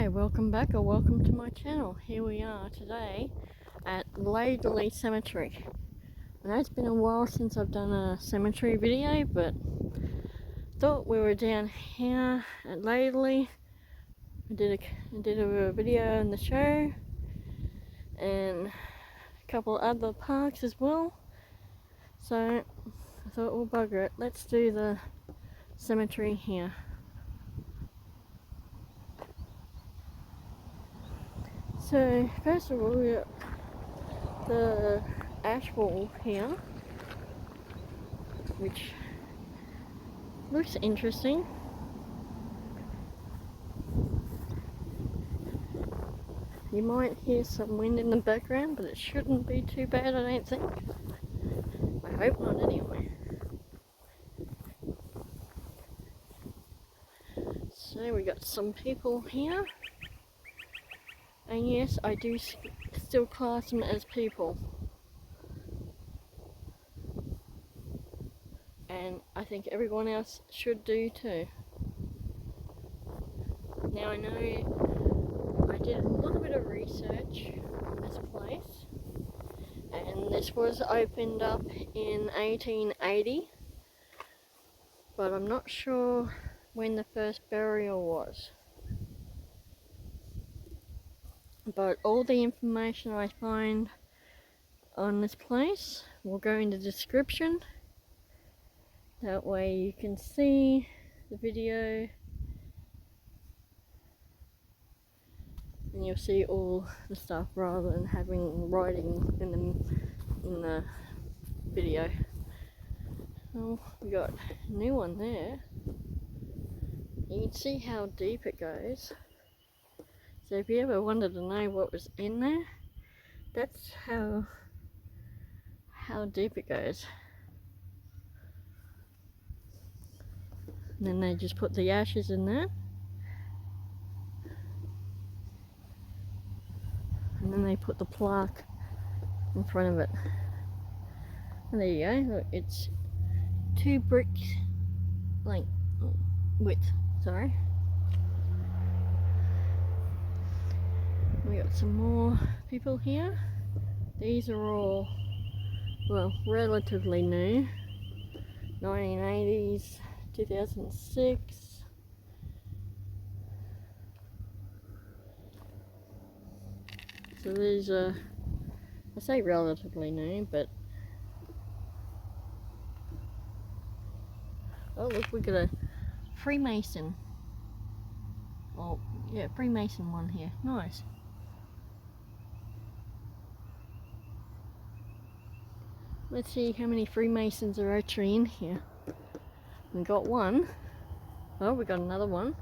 Hi, welcome back or welcome to my channel. Here we are today at Laidley Cemetery. I know it's been a while since I've done a cemetery video, but thought we were down here at Laidley. I did a video in the show and a couple other parks as well. So I thought we'll bugger it. Let's do the cemetery here. So first of all, we got the ash wall here, which looks interesting. You might hear some wind in the background, but it shouldn't be too bad, I don't think. I hope not anyway. So we got some people here. And yes, I do still class them as people. And I think everyone else should do too. Now I know I did a little bit of research on this place. And this was opened up in 1880. But I'm not sure when the first burial was. But all the information I find on this place will go in the description. That way you can see the video and you'll see all the stuff rather than having writing in the video. Oh, we got a new one there. You can see how deep it goes. So if you ever wanted to know what was in there, that's how deep it goes. And then they just put the ashes in there. And then they put the plaque in front of it. And there you go, look, it's 2 bricks width, sorry. We got some more people here. These are all, well, relatively new. 1980s, 2006. So these are, I say relatively new, but oh look, we got a Freemason. Oh yeah, Freemason one here. Nice. Let's see how many Freemasons are actually in here. We got one. Oh, we got another one.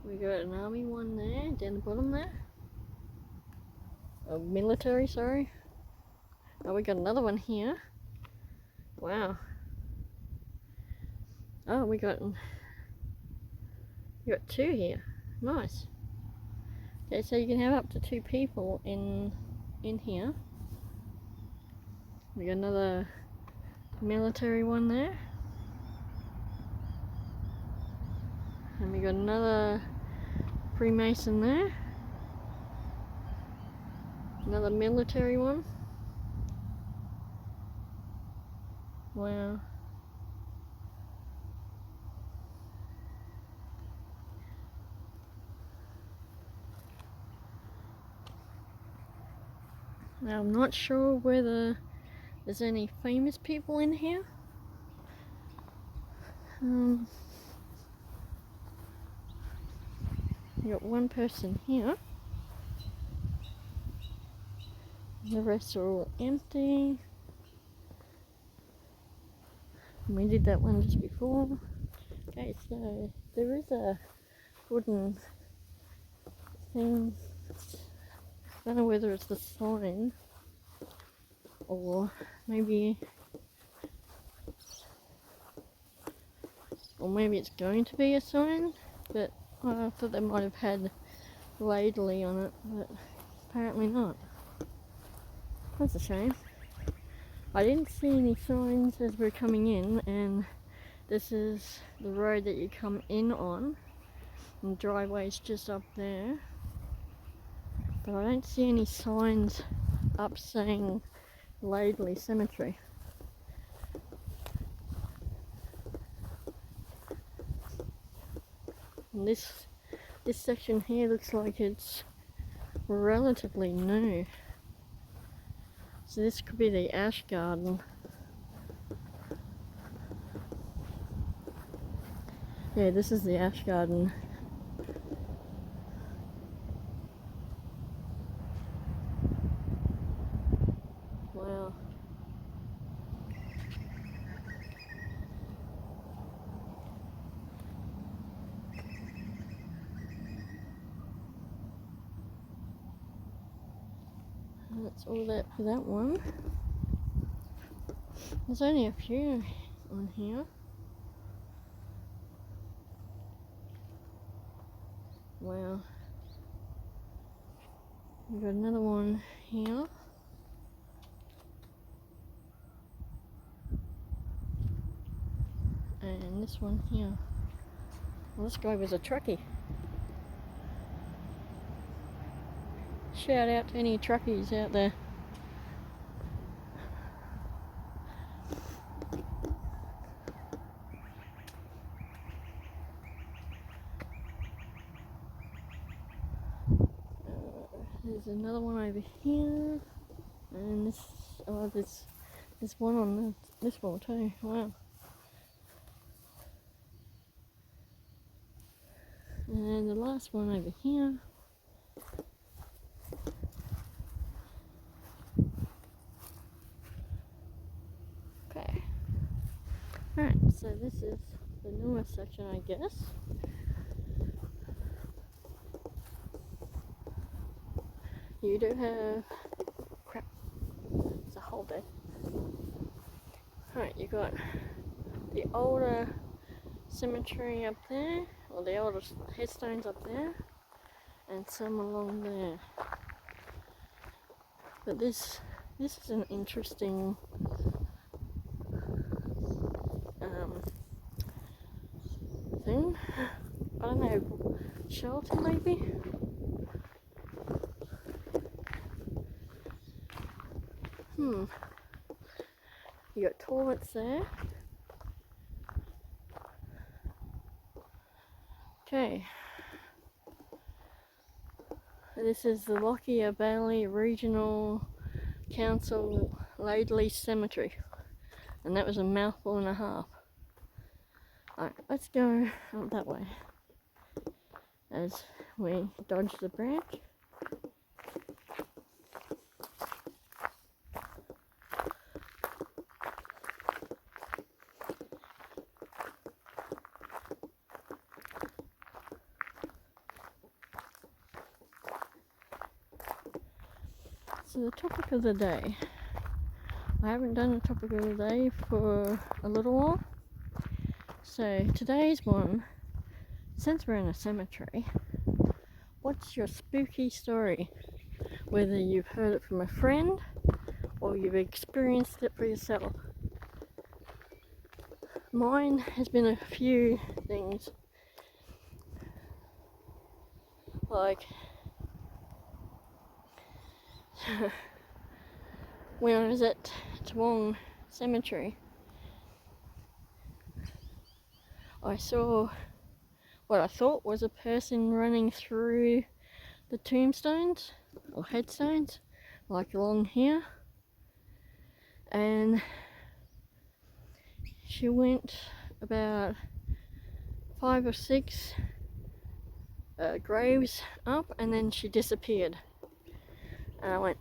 We got an army one there, down the bottom there. Oh, military, sorry. Oh, we got another one here. Wow. Oh, we got 2 here. Nice. Okay, so you can have up to 2 people in here. We got another military one there. And we got another Freemason there. Another military one. Wow. Now I'm not sure whether there's any famous people in here. We got one person here. The rest are all empty. And we did that one just before. Okay, so there is a wooden thing. I don't know whether it's the sign or maybe it's going to be a sign, but I thought they might have had Laidley on it, but apparently not. That's a shame. I didn't see any signs as we're coming in, and this is the road that you come in on, and the driveway's just up there. But I don't see any signs up saying Laidley Cemetery. And this section here looks like it's relatively new. So this could be the ash garden. Yeah, this is the ash garden. Wow. That's all that for that one. There's only a few on here. Wow. We've got another one here. And this one here. Well, this guy was a truckie. Shout out to any truckies out there. There's another one over here, and there's one on this wall too. Wow. And the last one over here. Okay. Alright, so this is the newest section, I guess. You do have... crap. It's a hole there. Alright, you got the older cemetery up there, or the older headstones up there, and some along there. But this is an interesting thing. I don't know, shelter maybe? You got toilets there. Okay. This is the Lockyer Valley Regional Council Laidley Cemetery. And that was a mouthful and a half. Alright, let's go up that way as we dodge the branch. So the topic of the day. I haven't done a topic of the day for a little while. So today's one, since we're in a cemetery, what's your spooky story? Whether you've heard it from a friend or you've experienced it for yourself. Mine has been a few things. Like when I was at Toowong Cemetery, I saw what I thought was a person running through the tombstones or headstones, like along here, and she went about 5 or 6 graves up, and then she disappeared. And I went,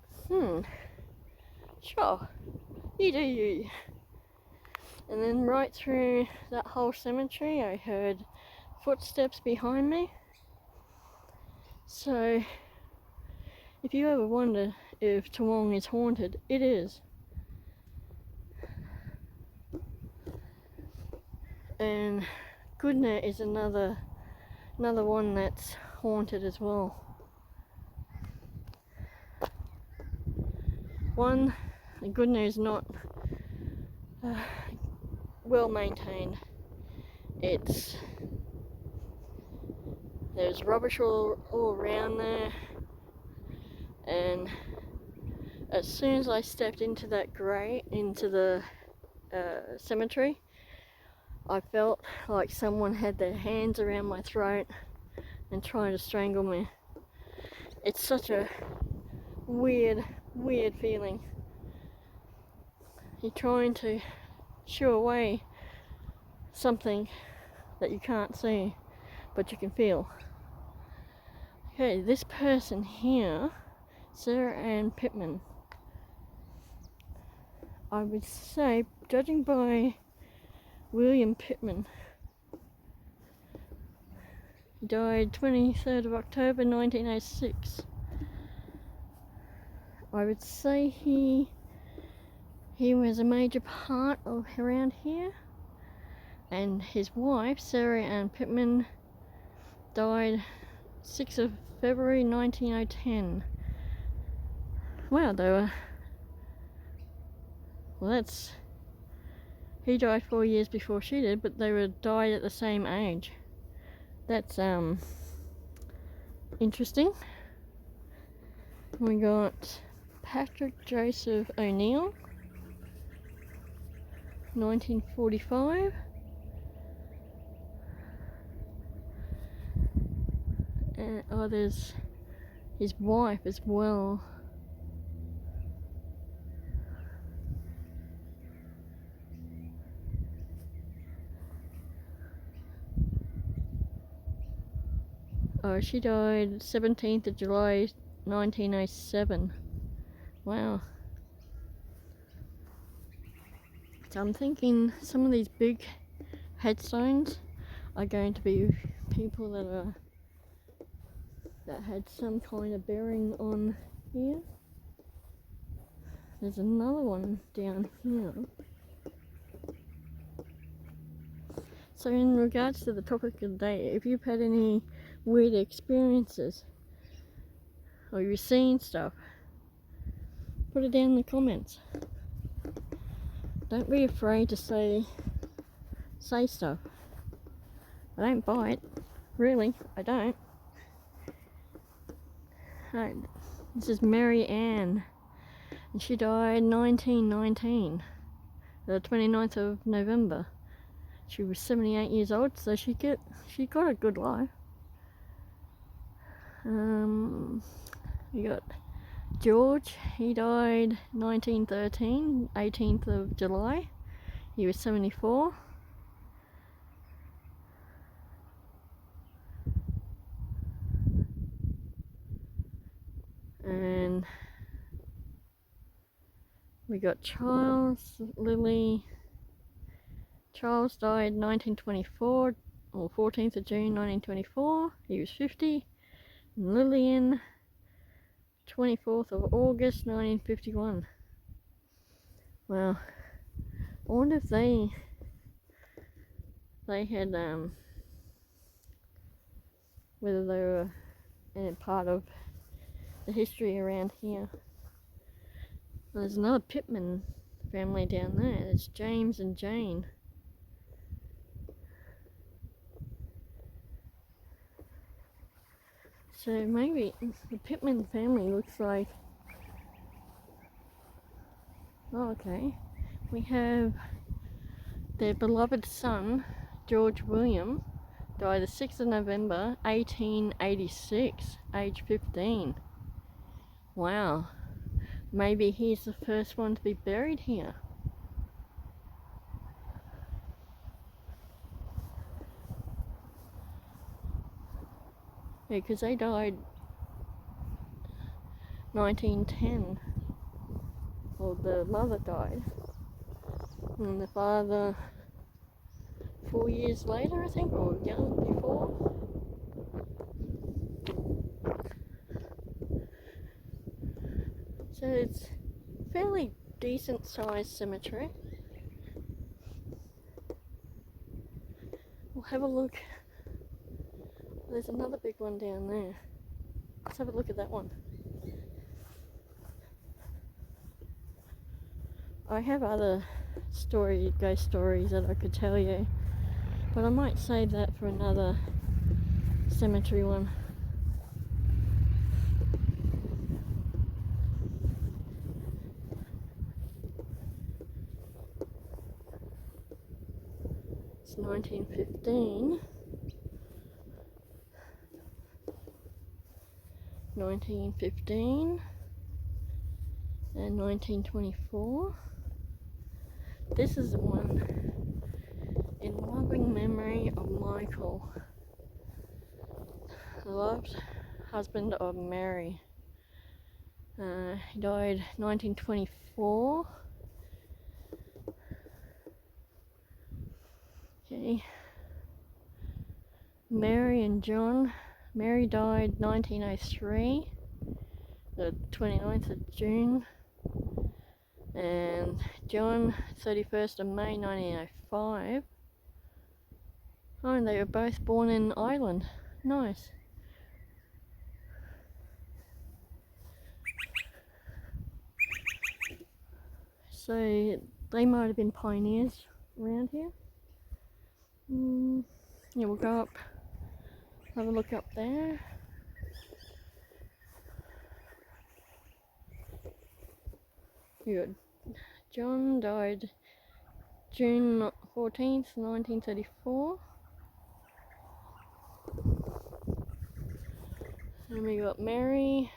sure, you do you. And then right through that whole cemetery, I heard footsteps behind me. So, if you ever wonder if Toowong is haunted, it is. And Goodna is another one that's haunted as well. One, Goodna is not well maintained. There's rubbish all around there, and as soon as I stepped into the cemetery, I felt like someone had their hands around my throat and trying to strangle me. It's such a weird feeling. You're trying to shoo away something that you can't see, but you can feel. Okay, this person here, Sarah Ann Pittman, I would say, judging by William Pittman, he died 23rd of October 1906. I would say he was a major part of around here, and his wife, Sarah Ann Pittman, died 6th of February 1910. Wow, he died 4 years before she did, but they died at the same age. That's interesting. We got Patrick Joseph O'Neill, 1945. And there's his wife as well. Oh, she died 17th of July 1907. Wow. So I'm thinking some of these big headstones are going to be people that had some kind of bearing on here. There's another one down here. So in regards to the topic of the day, if you've had any weird experiences or you've seen stuff, put it down in the comments. Don't be afraid to say stuff. I don't bite, really, I don't. Right, this is Mary Ann, and she died 1919, the 29th of November. She was 78 years old, so she got a good life. You got George, he died 1913, 18th of July. He was 74. And we got Charles, Lily. Charles died 1924, or 14th of June 1924. He was 50. And Lillian, 24th of August 1951. Well, I wonder if they had whether they were in part of the history around here. There's another Pittman family down there. It's James and Jane. So maybe the Pittman family looks like... Oh, okay. We have their beloved son, George William, died the 6th of November 1886, age 15. Wow. Maybe he's the first one to be buried here. Yeah, because they died 1910. Well, the mother died. And the father 4 years later, I think, or young before. So it's a fairly decent sized cemetery. We'll have a look. There's another big one down there. Let's have a look at that one. I have other ghost stories that I could tell you, but I might save that for another cemetery one. It's 1915, 1915, and 1924. This is the one in loving memory of Michael, the loved husband of Mary. He died 1924. Okay. Mary and John. Mary died 1903, the 29th of June. And John, 31st of May 1905. Oh, and they were both born in Ireland. Nice. So they might have been pioneers around here. Yeah, we'll go up, have a look up there. Good. John died June 14th, 1934. And we got Mary,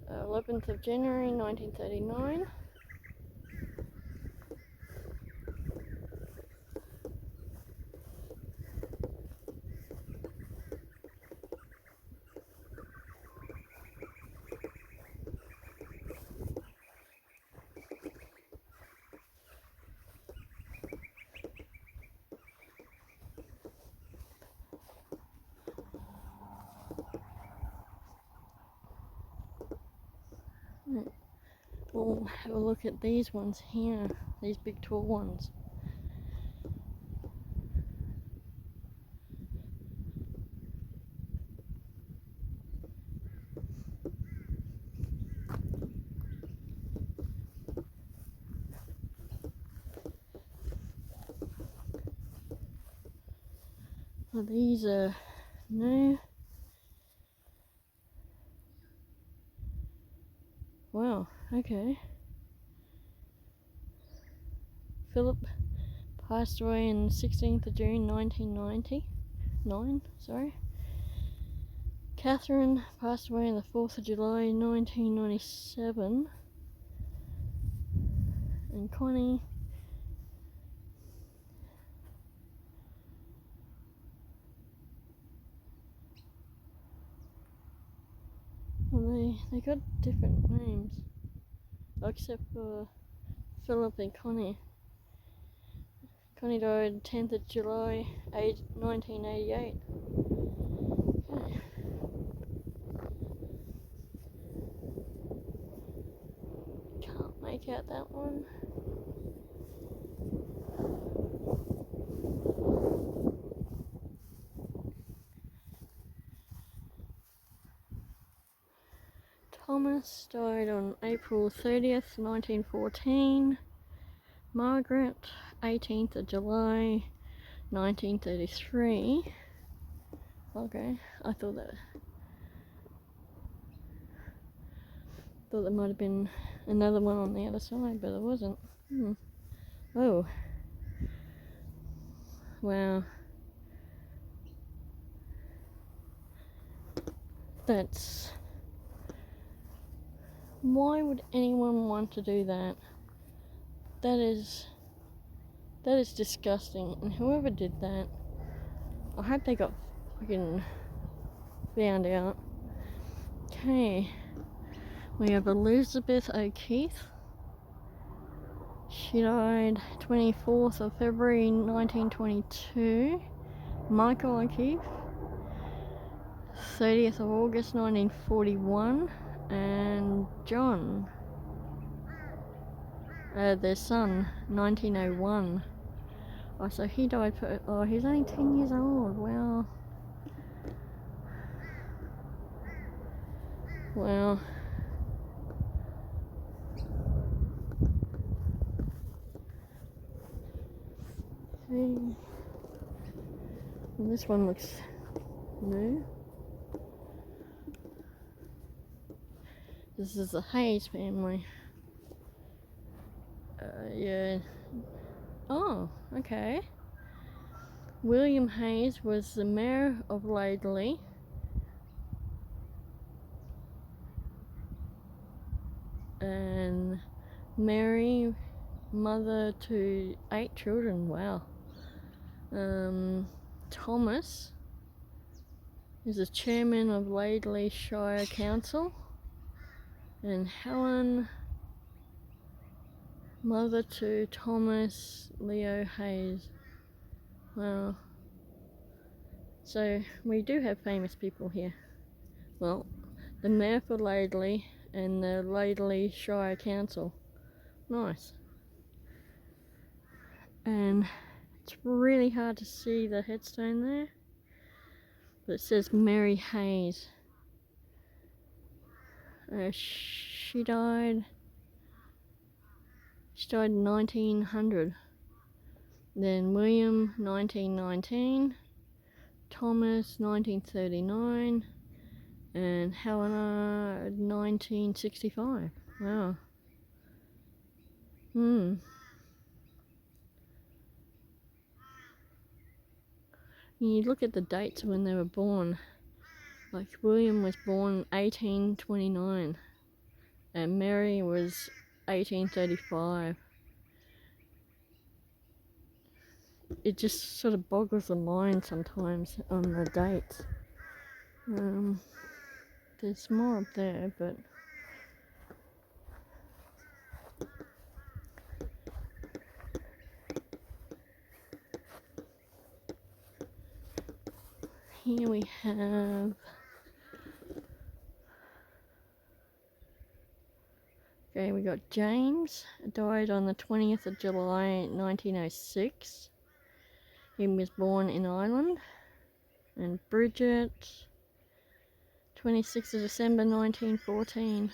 11th of January 1939. We'll have a look at these ones here, these big tall ones. Well, these are new. Wow, okay. Philip passed away on 16th of June 1999, sorry. Catherine passed away on the 4th of July 1997. And Connie well, they got different names, except for Philip and Connie. Connie died 10th of July, 1988. Okay. Can't make out that one. Thomas died on April 30th, 1914. Margaret, 18th of July, 1933. Okay, I thought there might have been another one on the other side, but it wasn't. Oh. Wow. That's... Why would anyone want to do that? That is disgusting. And whoever did that, I hope they got fucking found out. Okay. We have Elizabeth O'Keefe. She died 24th of February 1922. Michael O'Keefe, 30th of August 1941. And John, their son, 1901. Oh, so he died he's only 10 years old. Wow. Wow. And this one looks new. This is the Hayes family. Yeah. Oh, okay. William Hayes was the mayor of Laidley. And Mary, mother to 8 children. Wow. Thomas is the chairman of Laidley Shire Council. And Helen, mother to Thomas Leo Hayes. Wow. So we do have famous people here. Well, the mayor for Laidley and the Laidley Shire Council. Nice. And it's really hard to see the headstone there, but it says Mary Hayes. She died in 1900. Then William, 1919. Thomas, 1939. And Helena, 1965. Wow. You look at the dates when they were born. Like William was born 1829 and Mary was 1835. It just sort of boggles the mind sometimes on the dates. There's more up there, but here we have we got James, died on the 20th of July 1906. He was born in Ireland. And Bridget, 26th of December 1914.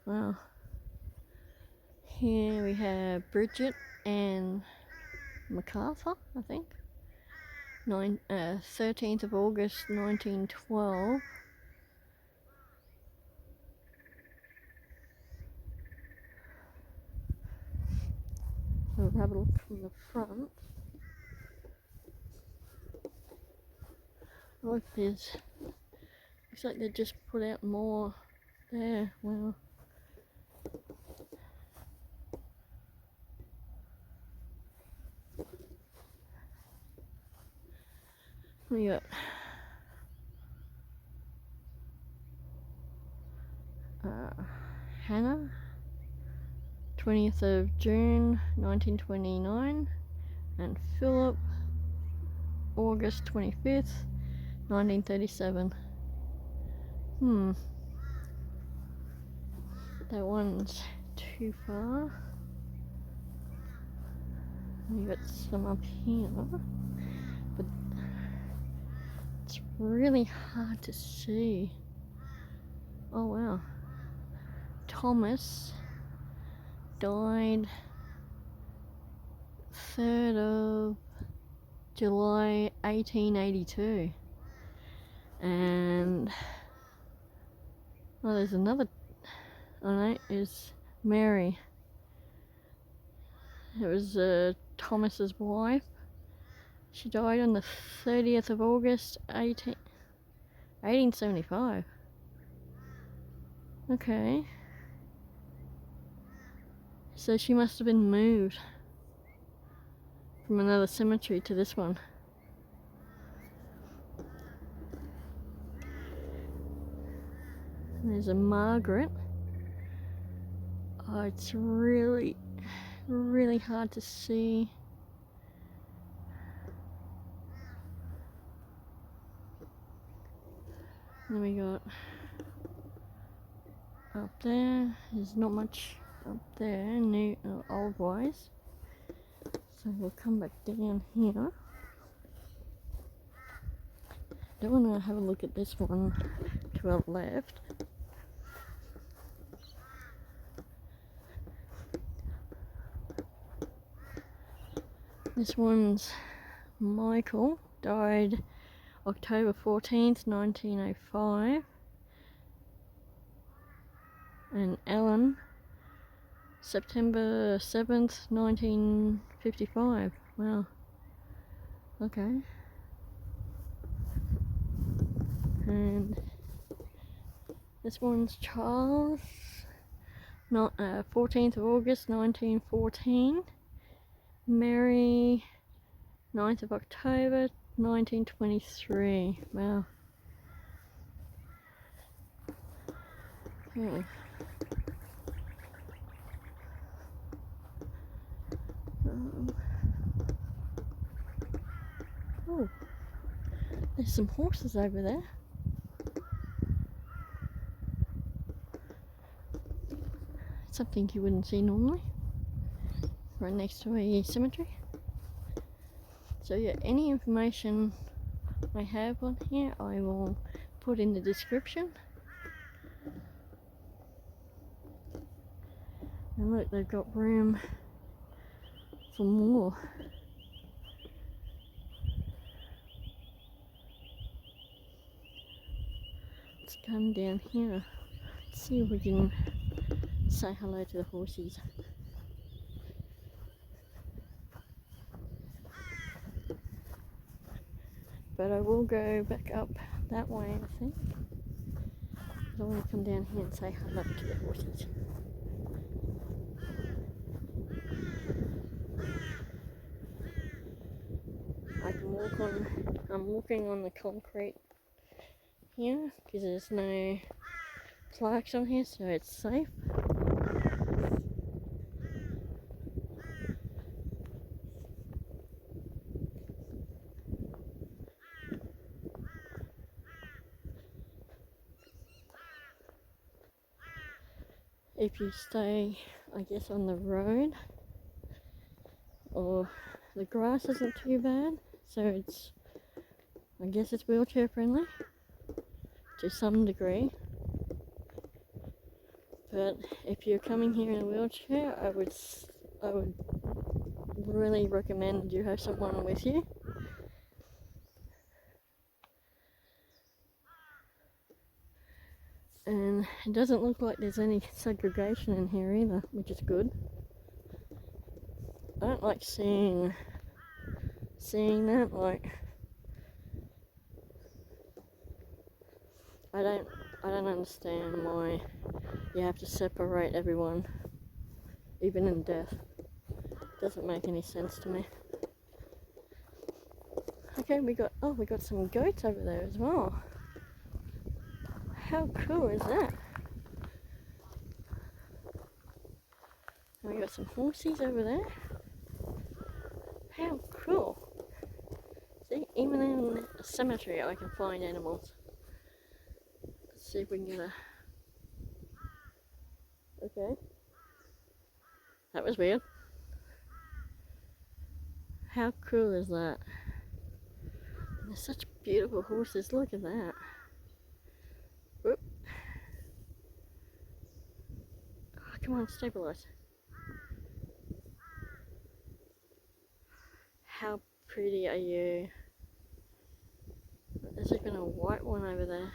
Wow. Here we have Bridget and MacArthur, I think. 13th of August 1912. So we'll have a look from the front. Look, looks like they just put out more there. Wow. We got Hannah, 20th of June 1929, and Philip, August 25th 1937. That one's too far. We got some up here, but it's really hard to see. Oh wow. Thomas died 3rd of July 1882. And there's another on it is Mary. It was Thomas's wife. She died on the 30th of August 1875. Okay. So she must have been moved from another cemetery to this one. There's a Margaret. Oh, it's really hard to see. Then we got up there. There's not much up there, new old wise. So we'll come back down here. Don't want to have a look at this one to our left. This one's Michael, died October 14th, 1905. And Ellen, September 7th, 1955. Wow. Okay. And this one's Charles, 14th of August 1914. Mary, 9th of October 1923. Wow. Okay. Oh, there's some horses over there. Something you wouldn't see normally, right next to a cemetery. So yeah, any information I have on here I will put in the description. And look, they've got room for more. Let's come down here, see if we can say hello to the horses. But I will go back up that way, I think. I want to come down here and say hello to the horses. I can walk on, I'm walking on the concrete here because there's no plaques on here, so it's safe. If you stay, I guess, on the road, or the grass isn't too bad, so it's, I guess it's wheelchair friendly to some degree. But if you're coming here in a wheelchair, I would really recommend you have someone with you. And it doesn't look like there's any segregation in here either, which is good. I don't like seeing that, like, I don't understand why you have to separate everyone, even in death. It doesn't make any sense to me. Okay, we got some goats over there as well. How cool is that? And we got some horses over there. How cool. See, even in a cemetery I can find animals. Let's see if we can get a... Okay. That was weird. How cool is that? They're such beautiful horses, look at that. Whoop. Oh, come on, stabilize. How pretty are you? There's even a white one over there.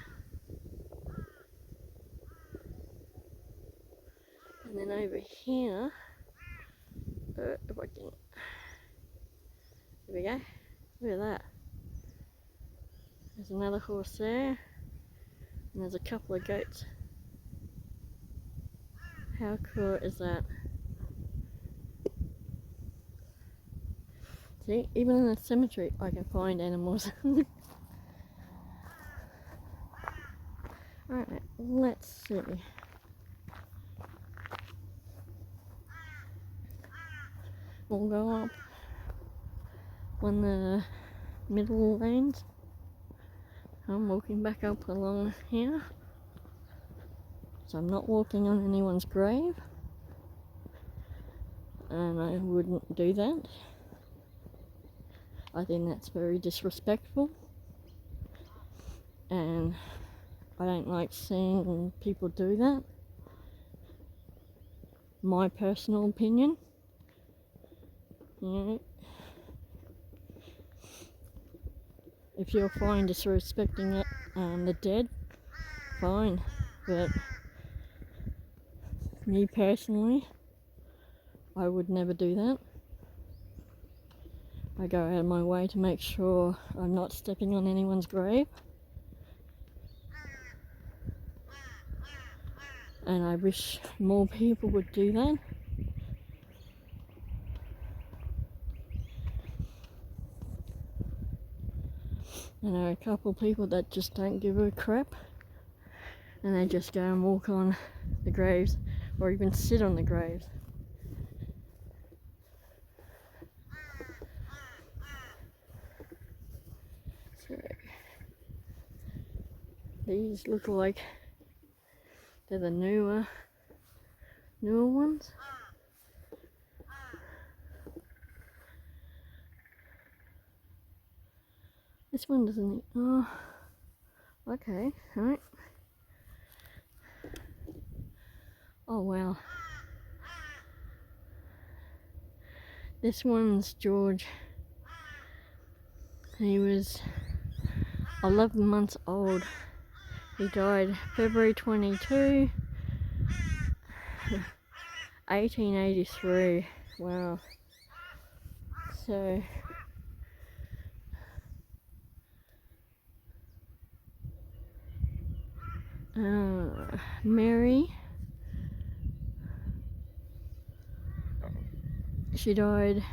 And then over here, if I can, there we go, look at that. There's another horse there, and there's a couple of goats. How cool is that? See, even in a cemetery I can find animals. Alright, let's see. We'll go up on the middle lanes. I'm walking back up along here. So I'm not walking on anyone's grave. And I wouldn't do that. I think that's very disrespectful. And I don't like seeing people do that. My personal opinion. You know, if you're fine disrespecting the dead, fine. But me personally, I would never do that. I go out of my way to make sure I'm not stepping on anyone's grave. And I wish more people would do that. And there are a couple of people that just don't give a crap. And they just go and walk on the graves or even sit on the graves. So, these look like they're the newer ones. This one doesn't. Oh, okay, alright. Oh wow. This one's George. He was 11 months old. He died February 22, 1883. Wow. So, Mary, she died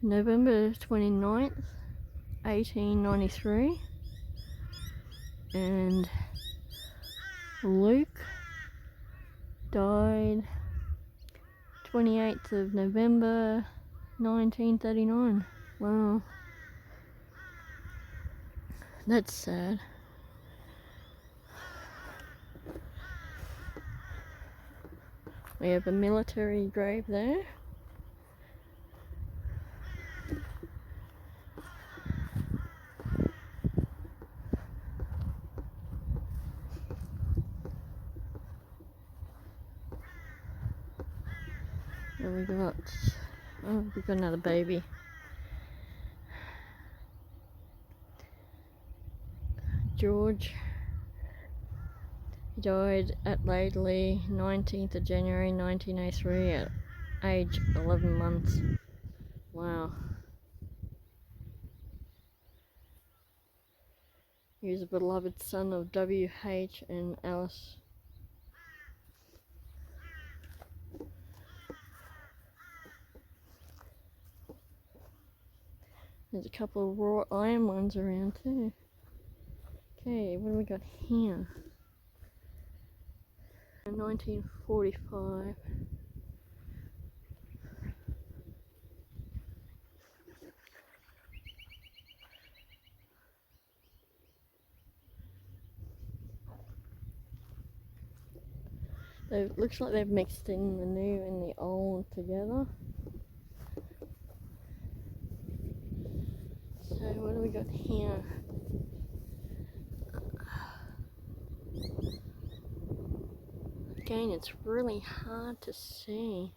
November 29th, 1893. And Luke died 28th of November 1939. Wow. That's sad. We have a military grave there. And we've got another baby. George. He died at Laidley, 19th of January 1903 at age 11 months. Wow. He was a beloved son of W.H. and Alice. There's a couple of wrought iron ones around too. Okay, what do we got here? 1945. It looks like they've mixed in the new and the old together. So what do we got here? Again, it's really hard to see.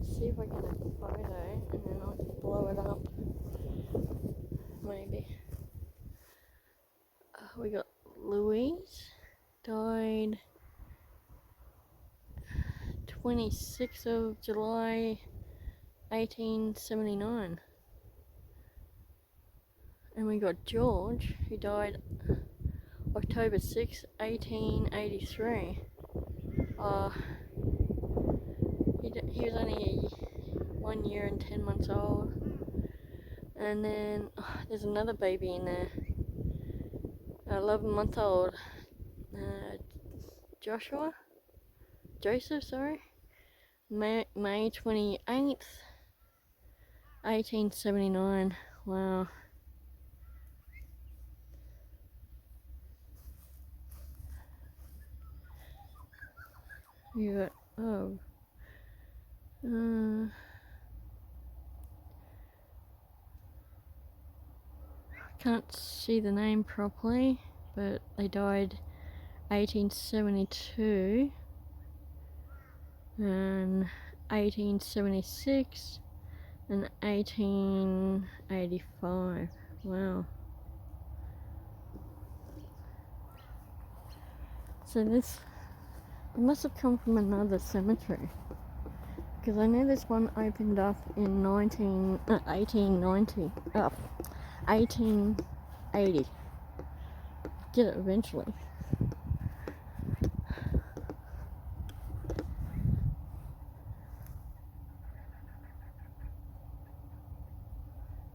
See if I can get a photo and then I'll blow it up. Maybe. We got Louise, died 26th of July 1879. And we got George, who died October 6th, 1883. He was only 1 year and 10 months old. And then there's another baby in there, 11-month-old Joseph, May 28th, 1879. Wow. You got, Can't see the name properly, but they died 1872 and 1876 and 1885. Wow. So this must have come from another cemetery, because I know this one opened up in 1890, 1880. Get it eventually.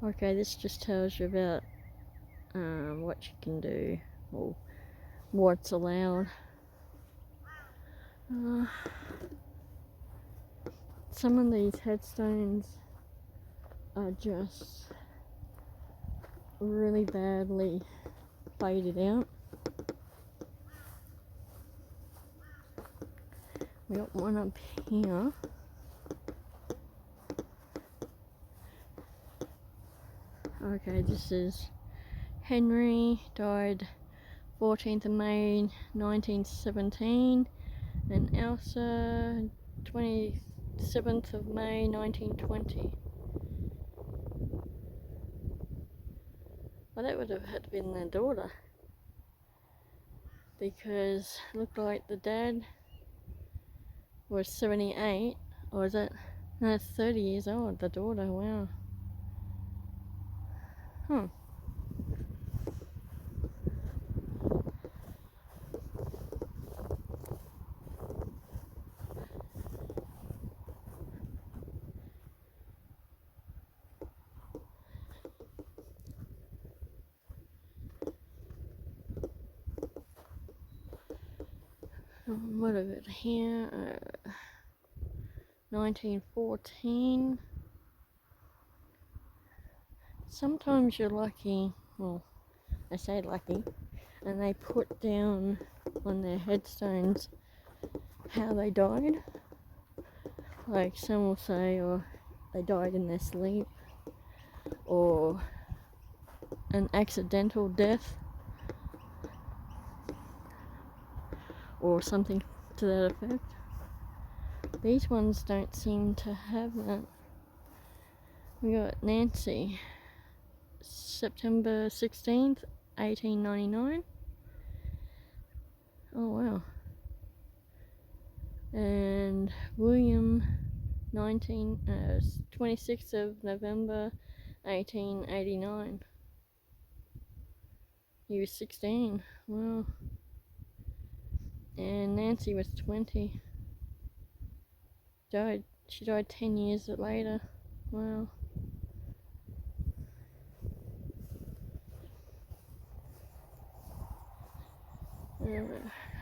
Okay, this just tells you about what you can do, or what's allowed. Some of these headstones are just really badly faded out. We got one up here. Okay, this is Henry, died 14th of May 1917, and Elsa, 27th of May 1920. Well, that would have had to been their daughter, because it looked like the dad was 78, or is it? No, it's 30 years old, the daughter. Wow. What of it here? 1914. Sometimes you're lucky, well, I say lucky, and they put down on their headstones how they died. Like some will say, or they died in their sleep, or an accidental death, or something to that effect. These ones don't seem to have that. We got Nancy, September 16th, 1899. Oh wow. And William, 26th of November 1889. He was 16. Wow. And Nancy was 20. She died 10 years later. Wow.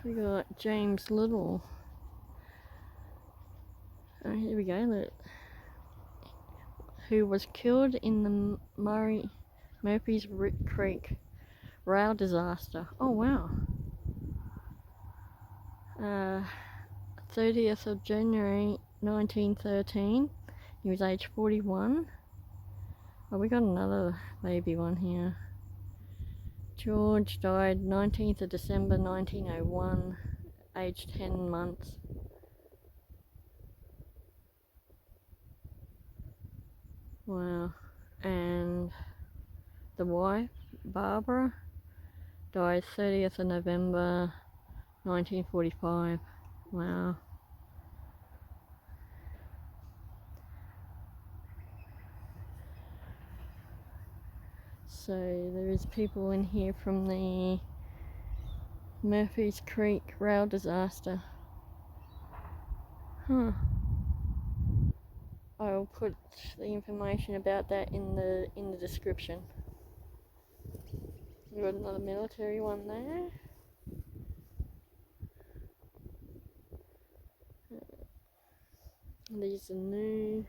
We got James Little. Oh, here we go. Who was killed in the Murphy's Creek rail disaster. Oh wow. 30th of January 1913. He was age 41. Oh, we got another baby one here. George died 19th of December 1901, aged 10 months. Wow. And the wife, Barbara, died 30th of November 1945. Wow. So there is people in here from the Murphy's Creek rail disaster. I'll put the information about that in the description. We've got another military one there. These are new.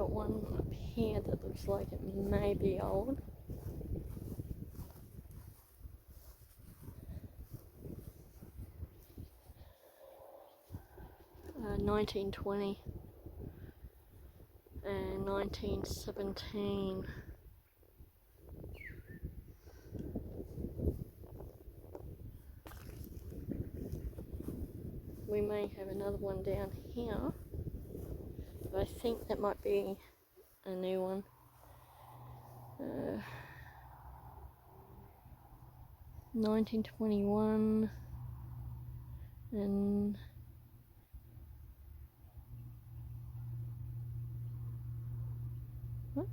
got one up here that looks like it may be old. Uh, 1920 and 1917. We may have another one down here, but I think that might be a new one. 1921 and what?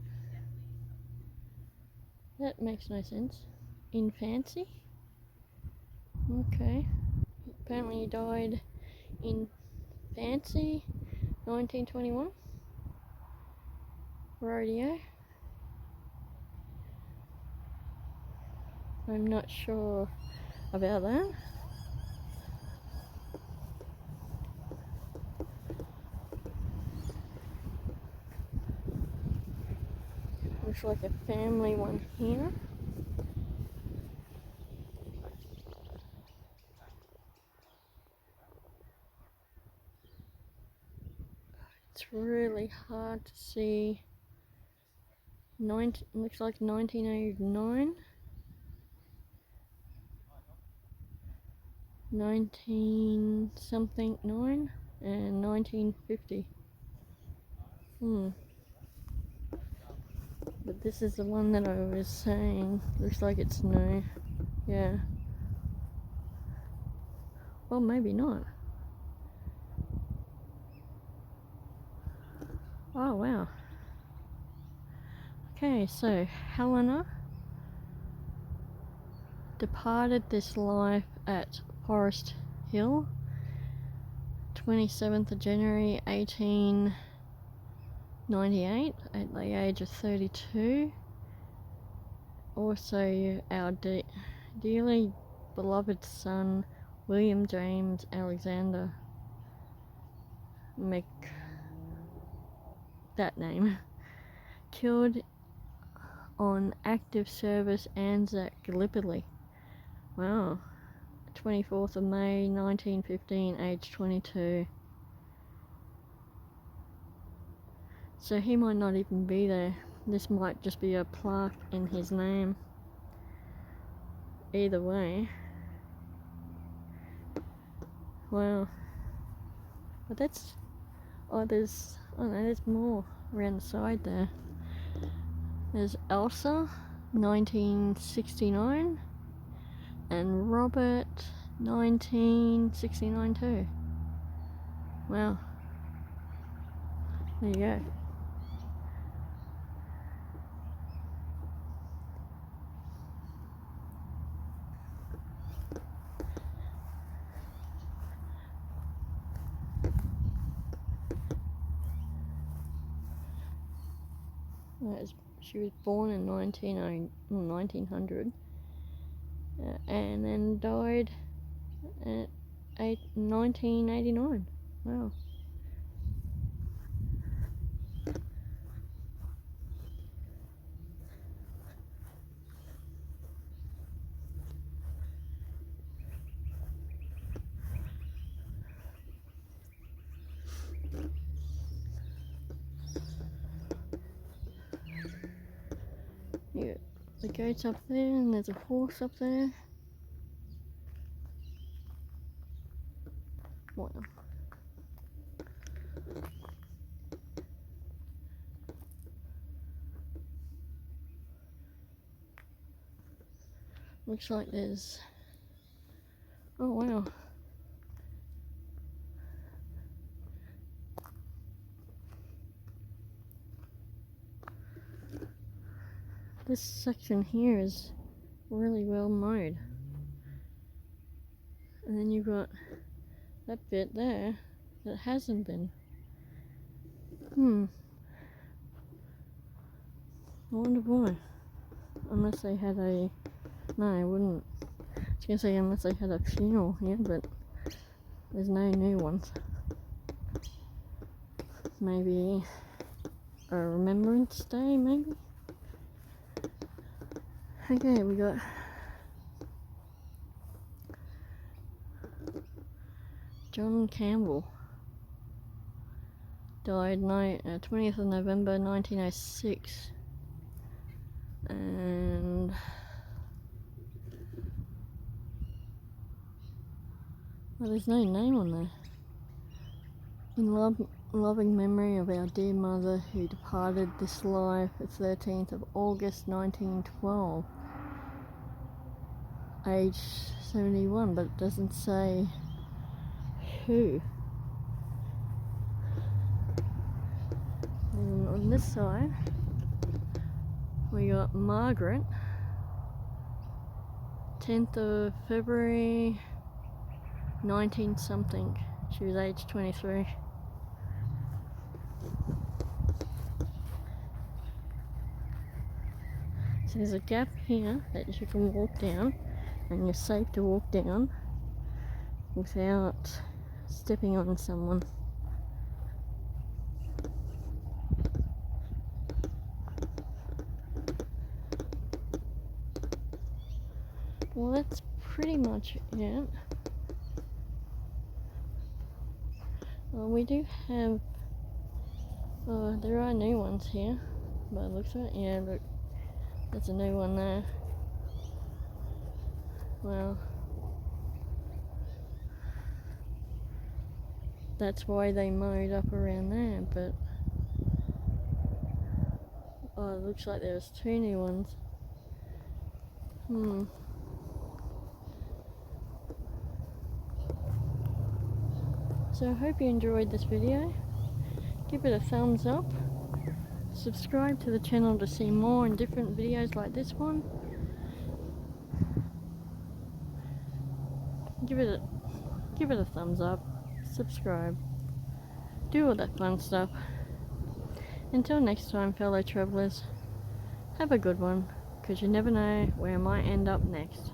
That makes no sense. In fancy? Okay. Apparently he died in fancy 1921. Rodeo. I'm not sure about that. Looks like a family one here. It's really hard to see. Looks like 1909. 19 something 9 and 1950. But this is the one that I was saying. Looks like it's new. Yeah. Well, maybe not. Oh, wow. Okay, so Helena departed this life at Forest Hill, 27th of January 1898 at the age of 32. Also, our dearly beloved son, William James Alexander that name, killed on active service Anzac Gallipoli. Wow. 24th of May 1915, age 22. So he might not even be there. This might just be a plaque in his name. Either way. Wow. But that's... oh, there's more around the side there. There's Elsa, 1969. And Robert, 1969 too. Wow. There you go. She was born in 1900 and then died at 1989. Wow. Yeah, the gate's up there and there's a horse up there. Wow. Looks like there's... oh wow. This section here is really well mowed. And then you've got that bit there that hasn't been. I wonder why. Unless they had a... no, I wouldn't. I was gonna say unless they had a funeral here, but there's no new ones. Maybe a Remembrance Day, maybe? Okay, we got John Campbell. Died 20th of November 1906. And well, there's no name on there. In loving memory of our dear mother who departed this life the 13th of August 1912, age 71, but it doesn't say who. And on this side we got Margaret, 10th of February 19 something. She was age 23. So there's a gap here that you can walk down, and you're safe to walk down without stepping on someone. Well, that's pretty much it. We do have, there are new ones here, by the looks of it. Yeah, look, that's a new one there. Well, that's why they mowed up around there, but it looks like there's two new ones. So I hope you enjoyed this video. Give it a thumbs up. Subscribe to the channel to see more and different videos like this one. Give it a thumbs up. Subscribe. Do all that fun stuff. Until next time, fellow travellers, have a good one, because you never know where I might end up next.